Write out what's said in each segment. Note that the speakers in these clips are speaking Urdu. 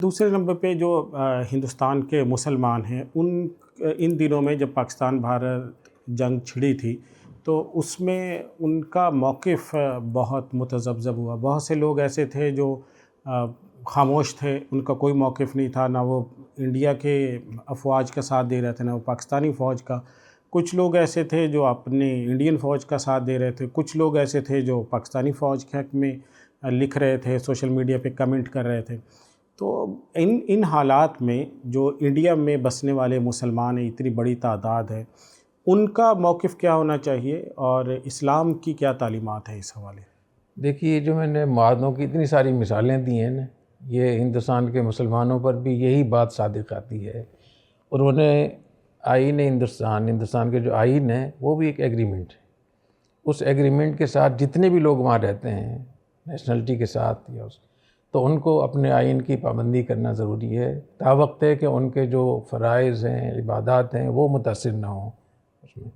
دوسرے نمبر پہ جو ہندوستان کے مسلمان ہیں، ان دنوں میں جب پاکستان بھارت جنگ چھڑی تھی تو اس میں ان کا موقف بہت متذبذب ہوا۔ بہت سے لوگ ایسے تھے جو خاموش تھے، ان کا کوئی موقف نہیں تھا، نہ وہ انڈیا کے افواج کا ساتھ دے رہے تھے نہ وہ پاکستانی فوج کا۔ کچھ لوگ ایسے تھے جو اپنے انڈین فوج کا ساتھ دے رہے تھے، کچھ لوگ ایسے تھے جو پاکستانی فوج کے حق میں لکھ رہے تھے، سوشل میڈیا پہ کمنٹ کر رہے تھے۔ تو ان حالات میں جو انڈیا میں بسنے والے مسلمان ہیں، اتنی بڑی تعداد ہے، ان کا موقف کیا ہونا چاہیے اور اسلام کی کیا تعلیمات ہیں اس حوالے؟ دیکھیے، جو میں نے معاہدوں کی اتنی ساری مثالیں دی ہیں نا، یہ ہندوستان کے مسلمانوں پر بھی یہی بات صادق آتی ہے۔ انہوں نے آئین ہندوستان کے جو آئین ہے وہ بھی ایک ایگریمنٹ ہے۔ اس ایگریمنٹ کے ساتھ جتنے بھی لوگ وہاں رہتے ہیں نیشنلٹی کے ساتھ تو ان کو اپنے آئین کی پابندی کرنا ضروری ہے، تا وقت ہے کہ ان کے جو فرائض ہیں، عبادات ہیں، وہ متاثر نہ ہوں اس میں۔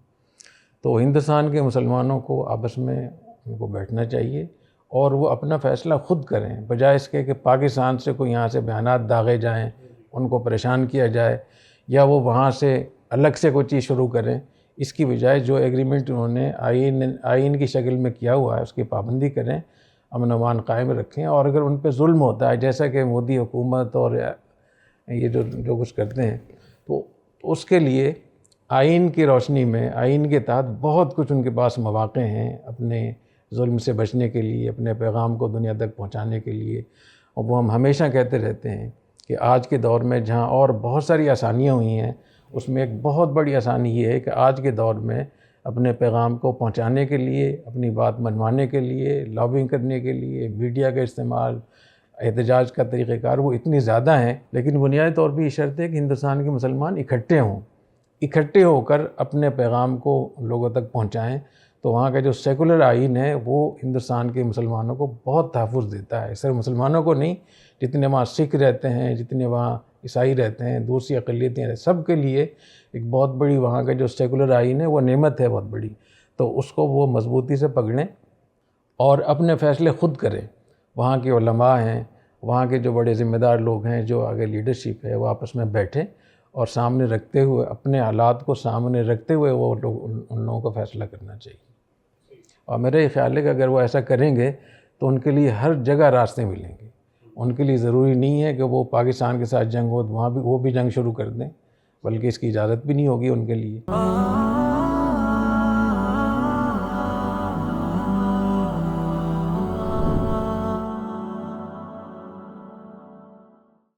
تو ہندوستان کے مسلمانوں کو آپس میں ان کو بیٹھنا چاہیے اور وہ اپنا فیصلہ خود کریں، بجائے اس کے کہ پاکستان سے کوئی یہاں سے بیانات داغے جائیں، ان کو پریشان کیا جائے، یا وہ وہاں سے الگ سے کوئی چیز شروع کریں۔ اس کی بجائے جو ایگریمنٹ انہوں نے آئین کی شکل میں کیا ہوا ہے اس کی پابندی کریں، امن و امان قائم رکھیں، اور اگر ان پہ ظلم ہوتا ہے جیسا کہ مودی حکومت اور یہ جو کچھ کرتے ہیں تو اس کے لیے آئین کی روشنی میں، آئین کے تحت بہت کچھ ان کے پاس مواقع ہیں اپنے ظلم سے بچنے کے لیے، اپنے پیغام کو دنیا تک پہنچانے کے لیے۔ اور وہ ہم ہمیشہ کہتے رہتے ہیں کہ آج کے دور میں جہاں اور بہت ساری آسانیاں ہوئی ہیں، اس میں ایک بہت بڑی آسانی یہ ہے کہ آج کے دور میں اپنے پیغام کو پہنچانے کے لیے، اپنی بات منوانے کے لیے، لابنگ کرنے کے لیے میڈیا کا استعمال، احتجاج کا طریقہ کار وہ اتنی زیادہ ہیں، لیکن بنیادی طور پہ یہ شرط ہے کہ ہندوستان کے مسلمان اکٹھے ہو کر اپنے پیغام کو لوگوں تک پہنچائیں۔ تو وہاں کا جو سیکولر آئین ہے وہ ہندوستان کے مسلمانوں کو بہت تحفظ دیتا ہے، صرف مسلمانوں کو نہیں، جتنے وہاں سکھ رہتے ہیں، جتنے وہاں عیسائی رہتے ہیں، دوسری اقلیتیں رہتے ہیں، سب کے لیے ایک بہت بڑی وہاں کا جو سیکولر آئین ہے وہ نعمت ہے بہت بڑی۔ تو اس کو وہ مضبوطی سے پکڑیں اور اپنے فیصلے خود کریں۔ وہاں کے علماء ہیں، وہاں کے جو بڑے ذمہ دار لوگ ہیں، جو آگے لیڈرشپ ہے، وہ آپس میں بیٹھیں اور سامنے رکھتے ہوئے، اپنے حالات کو سامنے رکھتے ہوئے وہ لوگ ان لوگوں کو فیصلہ کرنا چاہیے۔ اور میرا یہ خیال ہے کہ اگر وہ ایسا کریں گے تو ان کے لیے ہر جگہ راستے ملیں گے۔ ان کے لیے ضروری نہیں ہے کہ وہ پاکستان کے ساتھ جنگ ہو تو وہاں بھی وہ بھی جنگ شروع کر دیں، بلکہ اس کی اجازت بھی نہیں ہوگی ان کے لیے۔